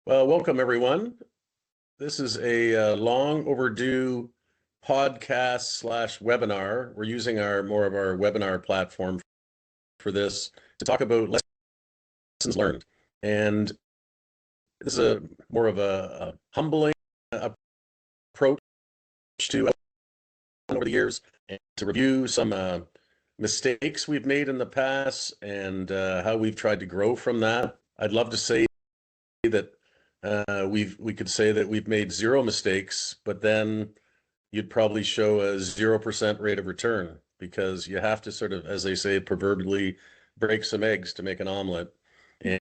Well, welcome everyone. This is a long overdue podcast slash webinar. We're using more of our webinar platform for this to talk about lessons learned. And this is a more of a humbling approach to over the years and to review some mistakes we've made in the past and how we've tried to grow from that. I'd love to say that we could say that we've made zero mistakes, but then you'd probably show a 0% rate of return because you have to sort of, as they say, proverbially break some eggs to make an omelet.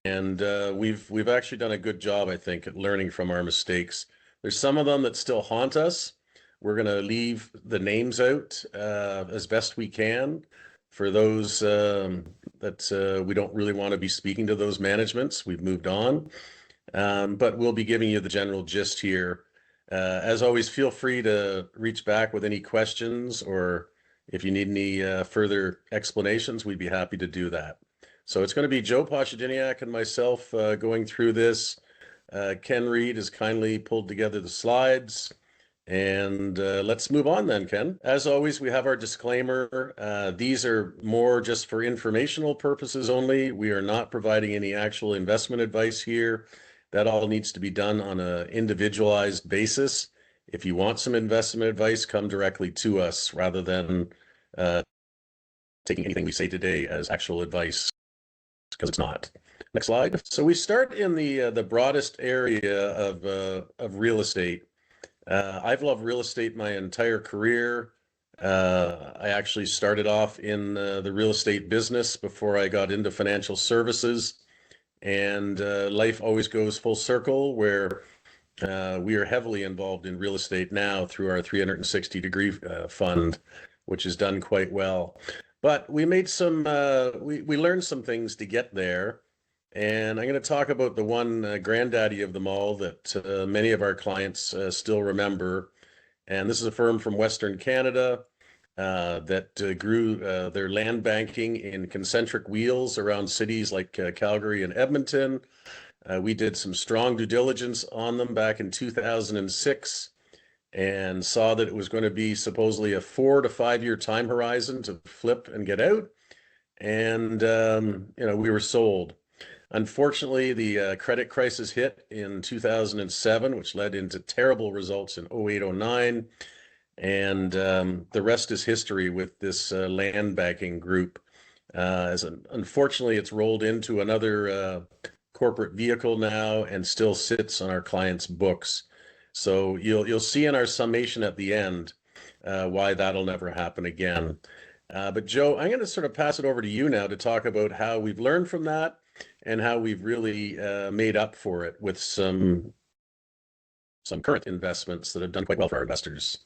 And we've actually done a good job, I think, at learning from our mistakes. There's some of them that still haunt us. We're going to leave the names out as best we can for those that we don't really want to be speaking to those managements. We've moved on. But we'll be giving you the general gist here. As always, feel free to reach back with any questions, or if you need any further explanations, we'd be happy to do that. So it's going to be Joe Pochadiniak and myself going through this. Ken Reed has kindly pulled together the slides. And let's move on then, Ken. As always, we have our disclaimer. These are more just for informational purposes only. We are not providing any actual investment advice here. That all needs to be done on an individualized basis. If you want some investment advice, come directly to us rather than taking anything we say today as actual advice, because it's not. Next slide. So we start in the broadest area of real estate. I've loved real estate my entire career. I actually started off in the real estate business before I got into financial services. And life always goes full circle, where we are heavily involved in real estate now through our 360-degree fund, which has done quite well. But we made we learned some things to get there. And I'm going to talk about the one granddaddy of them all that many of our clients still remember. And this is a firm from Western Canada that grew their land banking in concentric wheels around cities like Calgary and Edmonton. We did some strong due diligence on them back in 2006 and saw that it was going to be supposedly a 4 to 5 year time horizon to flip and get out. And, we were sold. Unfortunately, the credit crisis hit in 2007, which led into terrible results in 08-09. And the rest is history with this land banking group. Unfortunately, it's rolled into another corporate vehicle now and still sits on our clients' books. So you'll see in our summation at the end why that'll never happen again. But Joe, I'm going to sort of pass it over to you now to talk about how we've learned from that and how we've really made up for it with some current investments that have done quite well for our investors.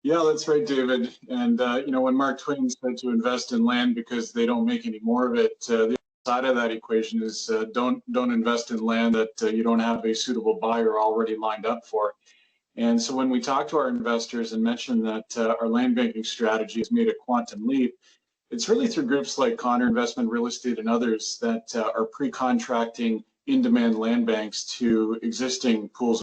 Yeah, that's right, David. And when Mark Twain said to invest in land because they don't make any more of it, the other side of that equation is don't invest in land that you don't have a suitable buyer already lined up for. And so when we talk to our investors and mention that our land banking strategy has made a quantum leap, it's really through groups like Connor Investment Real Estate and others that are pre-contracting in-demand land banks to existing pools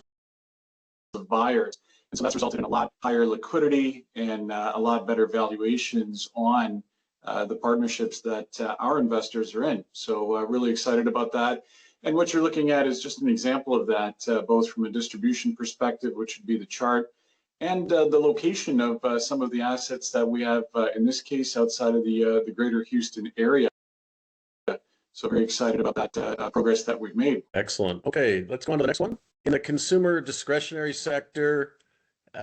of buyers. And so that's resulted in a lot higher liquidity and a lot better valuations on the partnerships that our investors are in. So really excited about that. And what you're looking at is just an example of that, both from a distribution perspective, which would be the chart, and the location of some of the assets that we have, in this case, outside of the greater Houston area. So very excited about that progress that we've made. Excellent. Okay, let's go on to the next one. In the consumer discretionary sector,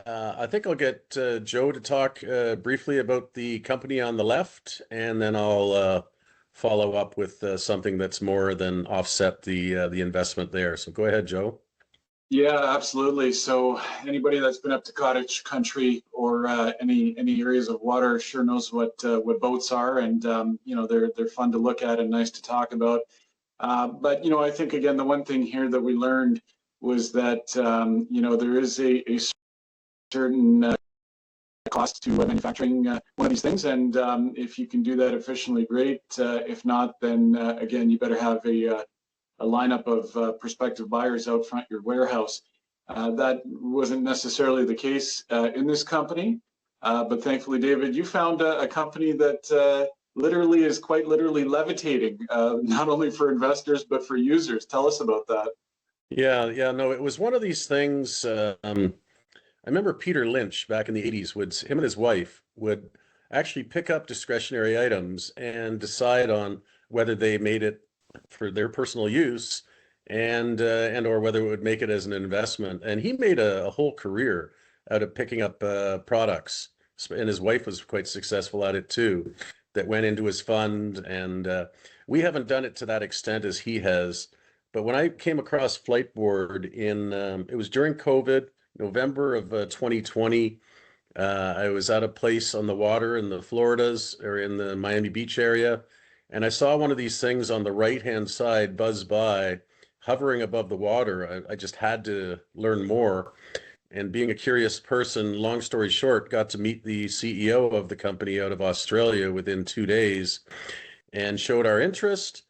I think I'll get Joe to talk briefly about the company on the left, and then I'll follow up with something that's more than offset the investment there. So go ahead, Joe. Yeah, absolutely. So anybody that's been up to cottage country or any areas of water sure knows what boats are, and they're fun to look at and nice to talk about. But I think again the one thing here that we learned was that there is a certain cost to manufacturing one of these things, and if you can do that efficiently, great. If not, then again you better have a lineup of prospective buyers out front your warehouse. That wasn't necessarily the case in this company, but thankfully, David, you found a company that literally is quite literally levitating, not only for investors but for users. Tell us about that. Yeah, no, it was one of these things. I remember Peter Lynch back in the 80s him and his wife would actually pick up discretionary items and decide on whether they made it for their personal use and or whether it would make it as an investment. And he made a whole career out of picking up products. And his wife was quite successful at it too, that went into his fund. And we haven't done it to that extent as he has. But when I came across Flightboard it was during COVID, November of 2020. I was at a place on the water in the Floridas or in the Miami Beach area, and I saw one of these things on the right-hand side buzz by, hovering above the water. I just had to learn more. And being a curious person, long story short, got to meet the CEO of the company out of Australia within 2 days and showed our interest.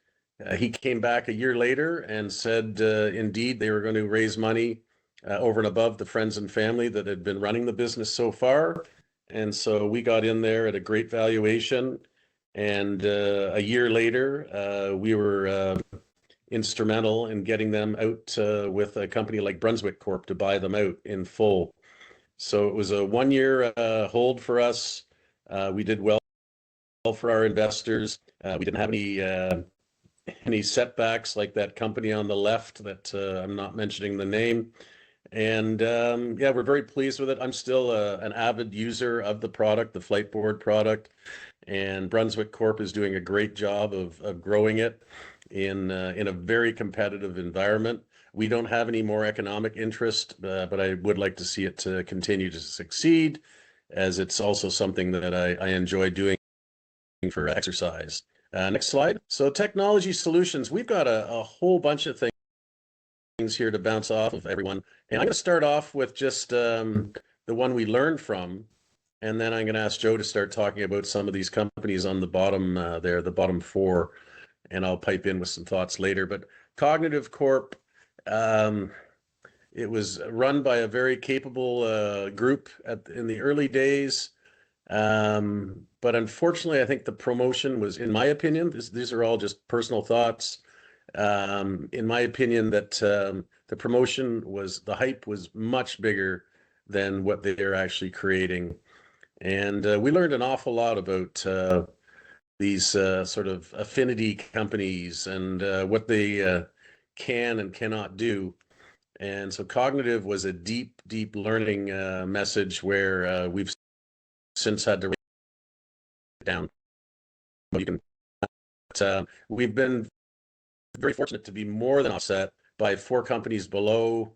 He came back a year later and said, indeed, they were going to raise money over and above the friends and family that had been running the business so far. And so we got in there at a great valuation. And a year later, we were instrumental in getting them out with a company like Brunswick Corp to buy them out in full. So it was a 1 year hold for us. We did well for our investors. We didn't have any setbacks like that company on the left that I'm not mentioning the name. And yeah, we're very pleased with it. I'm still an avid user of the product, the Flightboard product, and Brunswick Corp is doing a great job of growing it in a very competitive environment. We don't have any more economic interest, but I would like to see it to continue to succeed, as it's also something that I enjoy doing for exercise. Next slide. So technology solutions, we've got a whole bunch of things here to bounce off of everyone. And I'm going to start off with just the one we learned from, and then I'm going to ask Joe to start talking about some of these companies on the bottom there, the bottom four, and I'll pipe in with some thoughts later. But Cognitive Corp, it was run by a very capable group in the early days. But unfortunately, I think the promotion was, in my opinion, these are all just personal thoughts. In my opinion, that the promotion the hype was much bigger than what they're actually creating. And we learned an awful lot about these sort of affinity companies and what they can and cannot do. And so Cognitive was a deep, deep learning message where we've since had to write it down. You can, we've been very fortunate to be more than offset by four companies below,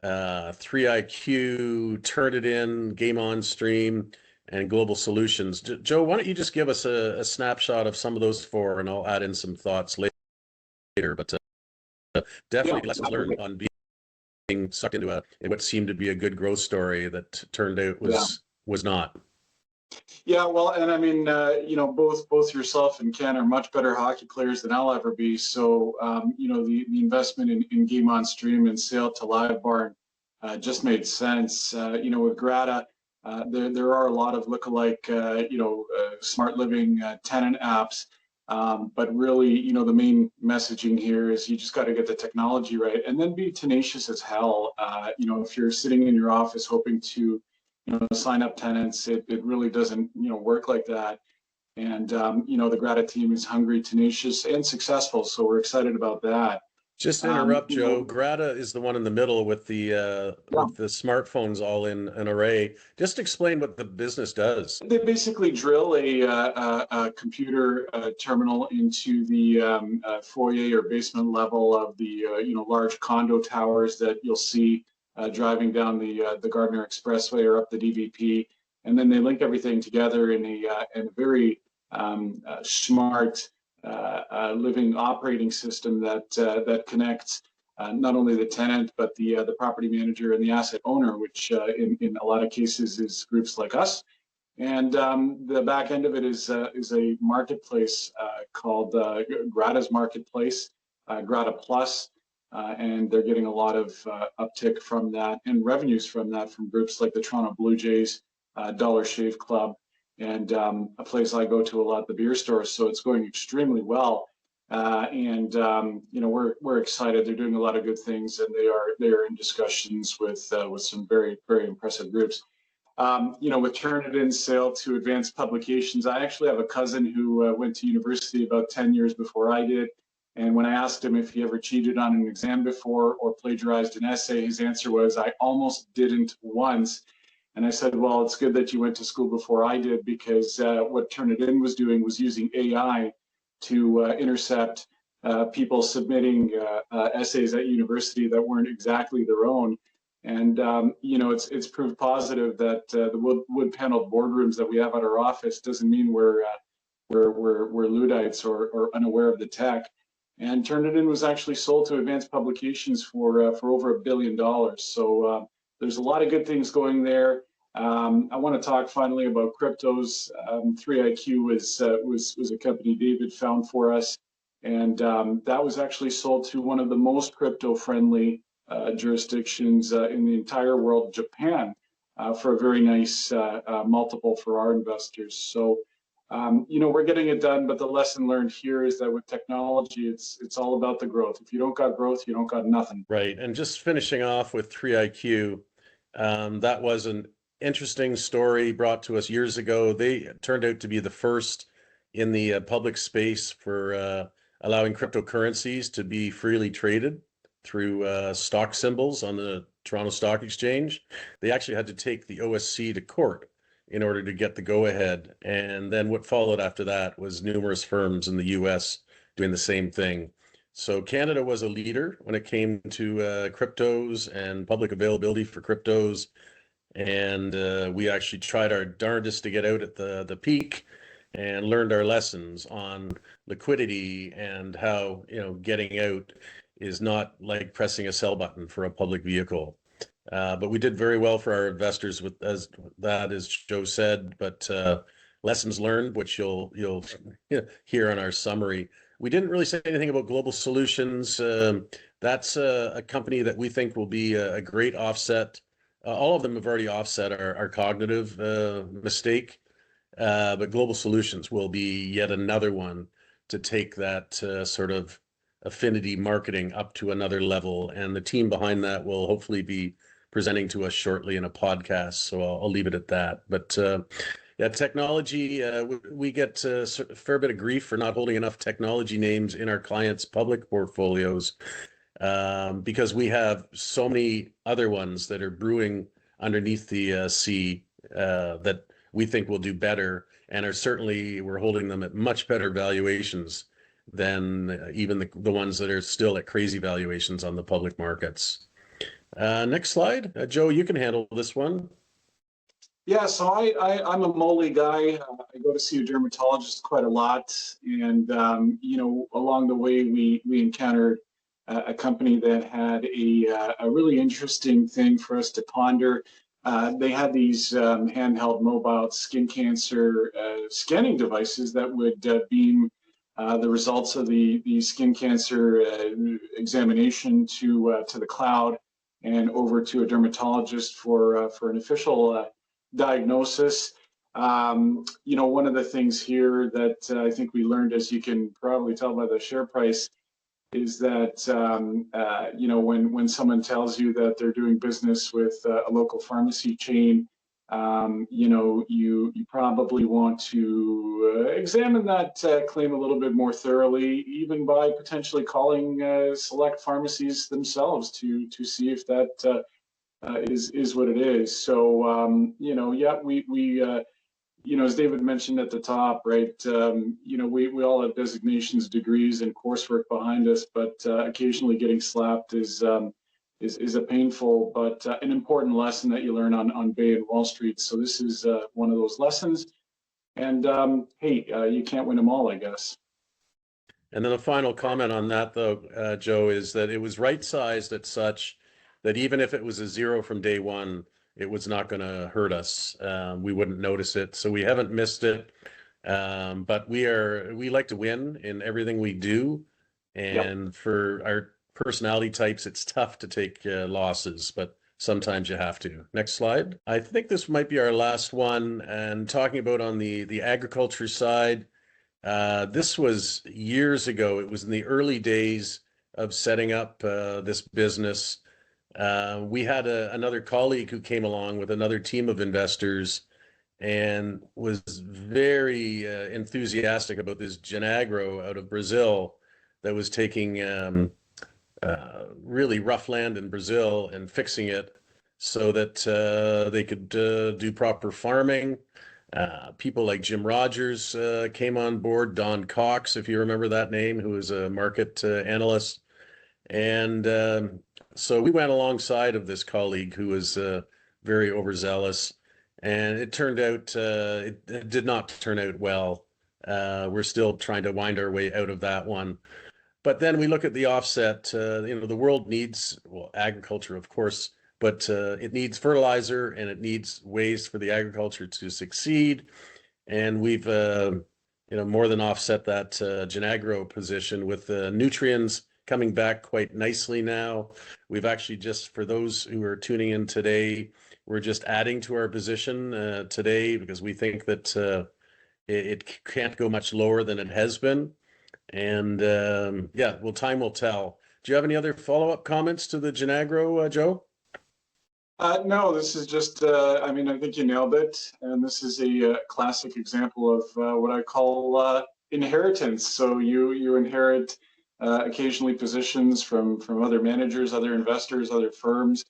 3IQ, Turnitin, Game On Stream, and Global Solutions. Joe, why don't you just give us a snapshot of some of those four, and I'll add in some thoughts later. But definitely lessons learned on being sucked into what seemed to be a good growth story that turned out was not. Yeah, well, and I mean, both yourself and Ken are much better hockey players than I'll ever be. So, the investment in Game On Stream and sale to Live Barn just made sense. With Grata, there are a lot of lookalike, smart living tenant apps. But really, the main messaging here is you just got to get the technology right and then be tenacious as hell. If you're sitting in your office hoping to sign up tenants, it really doesn't work like that. And the Grata team is hungry, tenacious, and successful, so we're excited about that. Just to interrupt, Joe, Grata is the one in the middle with the smartphones all in an array. Just explain what the business does. They basically drill a computer terminal into the foyer or basement level of the large condo towers that you'll see driving down the Gardner Expressway or up the DVP, and then they link everything together in a very smart living operating system that connects not only the tenant but the property manager and the asset owner, which in a lot of cases is groups like us. And the back end of it is a marketplace called Grata's Marketplace. Grata Plus, and they're getting a lot of uptick from that and revenues from that from groups like the Toronto Blue Jays, Dollar Shave Club, and a place I go to a lot, the beer store. So it's going extremely well. We're excited. They're doing a lot of good things, and they are in discussions with some very impressive groups. With Turnitin's sale to Advanced Publications, I actually have a cousin who went to university about 10 years before I did. And when I asked him if he ever cheated on an exam before or plagiarized an essay, his answer was, I almost didn't once. And I said, well, it's good that you went to school before I did, because what Turnitin was doing was using AI to intercept people submitting essays at university that weren't exactly their own. And it's proof positive that the wood-paneled boardrooms that we have at our office doesn't mean we're Luddites or unaware of the tech. And Turnitin was actually sold to Advanced Publications for over $1 billion. So there's a lot of good things going there. I want to talk finally about cryptos. 3iQ was a company David found for us, and that was actually sold to one of the most crypto-friendly jurisdictions in the entire world, Japan, for a very nice multiple for our investors. So, we're getting it done, but the lesson learned here is that with technology, it's all about the growth. If you don't got growth, you don't got nothing. Right. And just finishing off with 3iQ, that was an interesting story brought to us years ago. They turned out to be the first in the public space for allowing cryptocurrencies to be freely traded through stock symbols on the Toronto Stock Exchange. They actually had to take the OSC to court in order to get the go-ahead. And then what followed after that was numerous firms in the US doing the same thing. So Canada was a leader when it came to cryptos and public availability for cryptos. And we actually tried our darndest to get out at the peak and learned our lessons on liquidity and how, getting out is not like pressing a sell button for a public vehicle. But we did very well for our investors with as Joe said, but lessons learned, which you'll hear in our summary. We didn't really say anything about Global Solutions. That's a company that we think will be a great offset. All of them have already offset our cognitive mistake, but Global Solutions will be yet another one to take that sort of affinity marketing up to another level. And the team behind that will hopefully be presenting to us shortly in a podcast. So I'll leave it at that. But yeah, technology, we get a fair bit of grief for not holding enough technology names in our clients' public portfolios because we have so many other ones that are brewing underneath the sea that we think will do better and are certainly, we're holding them at much better valuations than even the ones that are still at crazy valuations on the public markets. Next slide. Joe, you can handle this one. Yeah, so I'm a moly guy. I go to see a dermatologist quite a lot. And, along the way, we encountered a company that had a really interesting thing for us to ponder. They had these handheld mobile skin cancer scanning devices that would beam the results of the skin cancer examination to the cloud and over to a dermatologist for an official diagnosis. One of the things here that I think we learned, as you can probably tell by the share price, is that when someone tells you that they're doing business with a local pharmacy chain, you probably want to examine that claim a little bit more thoroughly, even by potentially calling select pharmacies themselves to see if that is what it is. So yeah, we as David mentioned at the top, right? We all have designations, degrees, and coursework behind us, but occasionally getting slapped is a painful but an important lesson that you learn on Bay and Wall Street. So this is one of those lessons. And hey, you can't win them all, I guess. And then a final comment on that, though, Joe, is that it was right-sized at such that even if it was a zero from day one, it was not going to hurt us. We wouldn't notice it. So we haven't missed it. But we like to win in everything we do. Yep. And for our personality types, it's tough to take losses, but sometimes you have to. Next slide. I think this might be our last one. And talking about on the agriculture side, this was years ago. It was in the early days of setting up this business. We had another colleague who came along with another team of investors and was very enthusiastic about this Genagro out of Brazil that was taking really rough land in Brazil and fixing it so that they could do proper farming. People like Jim Rogers came on board, Don Cox, if you remember that name, who was a market analyst. And so we went alongside of this colleague who was very overzealous. And it turned out, it did not turn out well. We're still trying to wind our way out of that one. But then we look at the offset. The world needs, well, agriculture, of course, but it needs fertilizer and it needs ways for the agriculture to succeed. And we've, more than offset that Genagro position with nutrients coming back quite nicely now. We've actually just, for those who are tuning in today, we're just adding to our position today because we think that it can't go much lower than it has been. And yeah, well, time will tell. Do you have any other follow-up comments to the Genagro, Joe? No, this is just, I mean, I think you nailed it. And this is a classic example of what I call inheritance. So you inherit occasionally positions from other managers, other investors, other firms.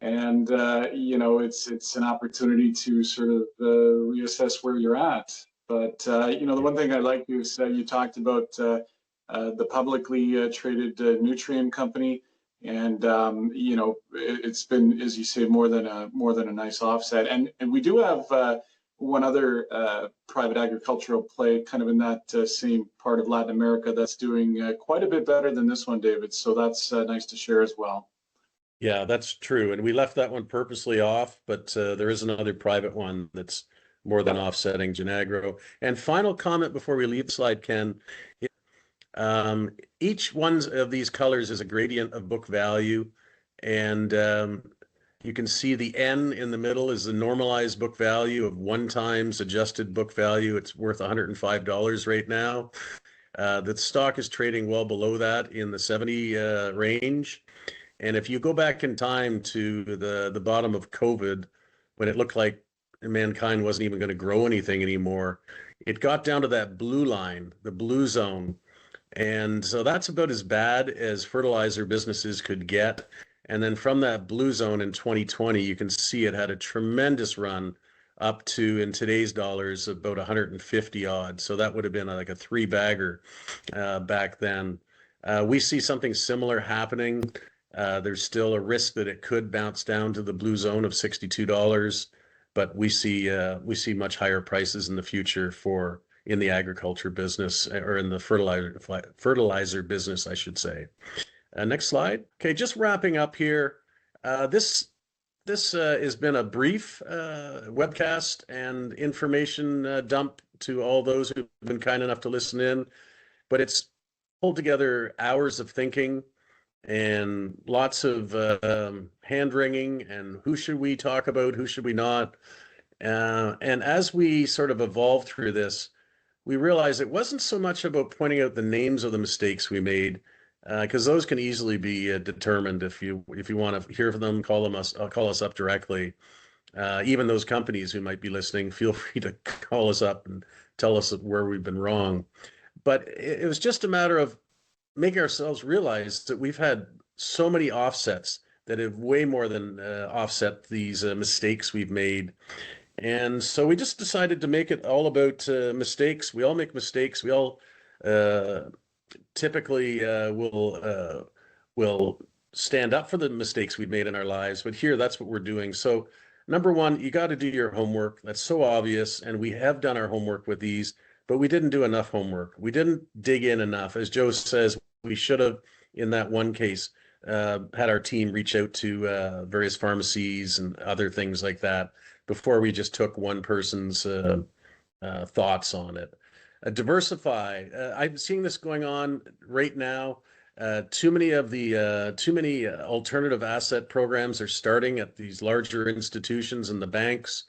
And it's an opportunity to sort of reassess where you're at. But the one thing I like is you talked about the publicly traded Nutrien company, and it's been, as you say, more than a nice offset. And we do have one other private agricultural play, kind of in that same part of Latin America, that's doing quite a bit better than this one, David. So that's nice to share as well. Yeah, that's true. And we left that one purposely off, but there is another private one that's more than Yep. offsetting Genagro. And final comment before we leave the slide, Ken. Um, each one of these colors is a gradient of book value. And you can see the N in the middle is the normalized book value of 1 times adjusted book value. It's worth $105 right now. The stock is trading well below that in the 70 range. And if you go back in time to the bottom of COVID, when it looked like mankind wasn't even going to grow anything anymore, it got down to that blue line, the blue zone. And so that's about as bad as fertilizer businesses could get. And then from that blue zone in 2020, you can see it had a tremendous run up to, in today's dollars, about 150 odd. So that would have been like a three bagger back then. We see something similar happening. There's still a risk that it could bounce down to the blue zone of $62, but we see much higher prices in the future for in the agriculture business or in the fertilizer business, I should say. Next slide. Okay, just wrapping up here. This has been a brief webcast and information dump to all those who've been kind enough to listen in, but it's pulled together hours of thinking and lots of hand wringing and who should we talk about, who should we not. And as we sort of evolved through this, we realized it wasn't so much about pointing out the names of the mistakes we made, because those can easily be determined. If you want to hear from them, call us up directly. Even those companies who might be listening, feel free to call us up and tell us where we've been wrong. But it was just a matter of making ourselves realize that we've had so many offsets that have way more than offset these mistakes we've made. And so we just decided to make it all about mistakes. We all make mistakes. We all typically will stand up for the mistakes we've made in our lives. But here, that's what we're doing. So number one, you got to do your homework. That's so obvious. And we have done our homework with these, but we didn't do enough homework. We didn't dig in enough. As Joe says, we should have, in that one case, had our team reach out to various pharmacies and other things like that before we just took one person's thoughts on it. Diversify. I'm seeing this going on right now. Too many alternative asset programs are starting at these larger institutions and the banks,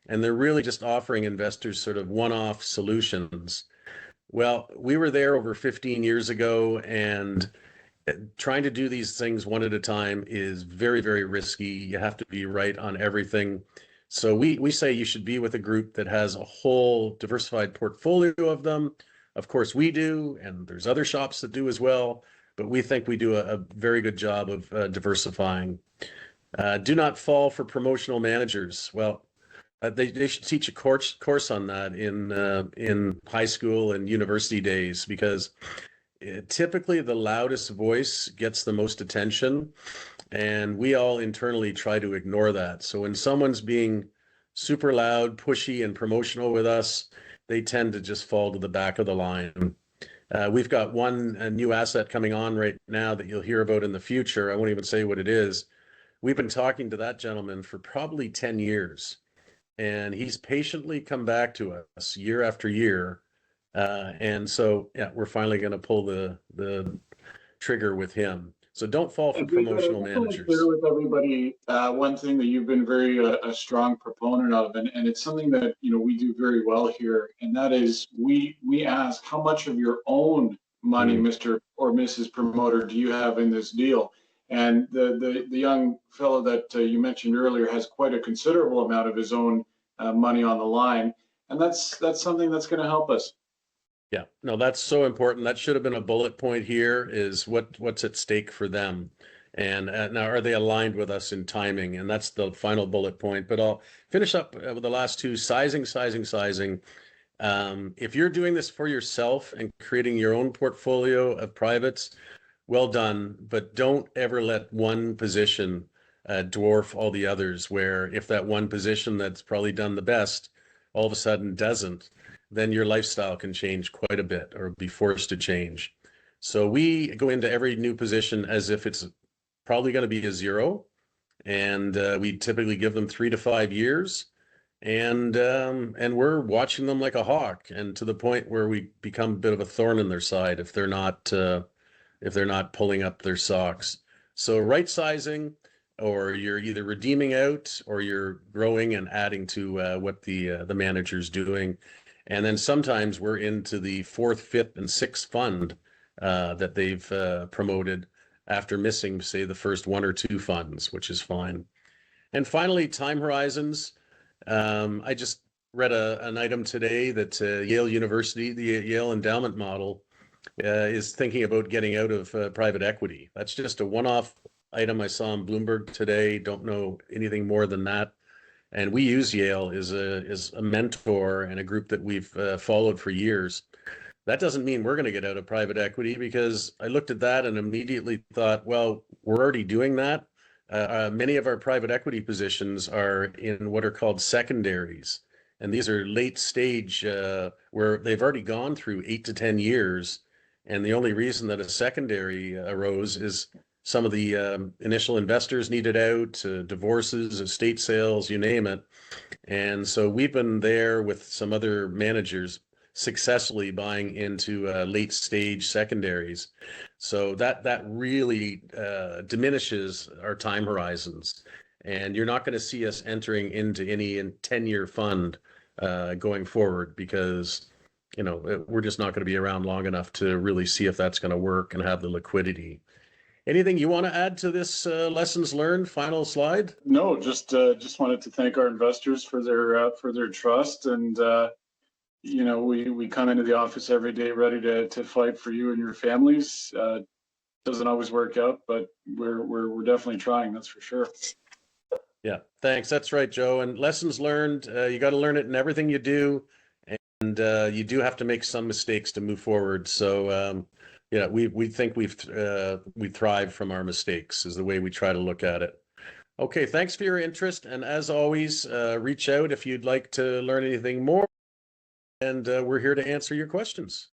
and they're really just offering investors sort of one-off solutions. Well, we were there over 15 years ago, and trying to do these things one at a time is very, very risky. You have to be right on everything. So we say you should be with a group that has a whole diversified portfolio of them. Of course, we do, and there's other shops that do as well, but we think we do a very good job of diversifying. Do not fall for promotional managers. Well, they should teach a course on that in high school and university days, because typically the loudest voice gets the most attention, and we all internally try to ignore that. So when someone's being super loud, pushy, and promotional with us, they tend to just fall to the back of the line. We've got one new asset coming on right now that you'll hear about in the future. I won't even say what it is. We've been talking to that gentleman for probably 10 years, and he's patiently come back to us year after year. And so, yeah, we're finally going to pull the trigger with him. So don't fall for And David, I promotional just want to share managers. with everybody one thing that you've been very a strong proponent of, and it's something that we do very well here, and that is we ask how much of your own money, Mm. Mr. or Mrs. Promoter, do you have in this deal? And the young fellow that you mentioned earlier has quite a considerable amount of his own money on the line, and that's something that's going to help us. Yeah, no, that's so important. That should have been a bullet point here, is what's at stake for them. And now, are they aligned with us in timing? And that's the final bullet point. But I'll finish up with the last two: sizing, sizing, sizing. If you're doing this for yourself and creating your own portfolio of privates, well done. But don't ever let one position dwarf all the others, where if that one position that's probably done the best all of a sudden doesn't, then your lifestyle can change quite a bit or be forced to change. So we go into every new position as if it's probably going to be a zero, and we typically give them 3 to 5 years, and we're watching them like a hawk, and to the point where we become a bit of a thorn in their side if they're not pulling up their socks. So right sizing, or you're either redeeming out or you're growing and adding to what the manager's doing. And then sometimes we're into the fourth, fifth, and sixth fund that they've promoted after missing, say, the first one or two funds, which is fine. And finally, time horizons. I just read an item today that Yale University, the Yale endowment model, is thinking about getting out of private equity. That's just a one-off item I saw on Bloomberg today. Don't know anything more than that. And we use Yale as a mentor and a group that we've followed for years. That doesn't mean we're going to get out of private equity, because I looked at that and immediately thought, well, we're already doing that. Many of our private equity positions are in what are called secondaries. And these are late stage where they've already gone through 8 to 10 years. And the only reason that a secondary arose is some of the initial investors needed out, divorces, estate sales, you name it. And so we've been there with some other managers successfully buying into late stage secondaries. So that really diminishes our time horizons. And you're not going to see us entering into any 10-year fund going forward, because we're just not going to be around long enough to really see if that's going to work and have the liquidity. Anything you want to add to this lessons learned final slide? No, just wanted to thank our investors for their trust, and we come into the office every day ready to fight for you and your families. Doesn't always work out, but we're definitely trying. That's for sure. Yeah, thanks. That's right, Joe. And lessons learned, you got to learn it in everything you do, and you do have to make some mistakes to move forward. So yeah, we think we thrive from our mistakes, is the way we try to look at it. Okay, thanks for your interest, and as always, reach out if you'd like to learn anything more, and we're here to answer your questions.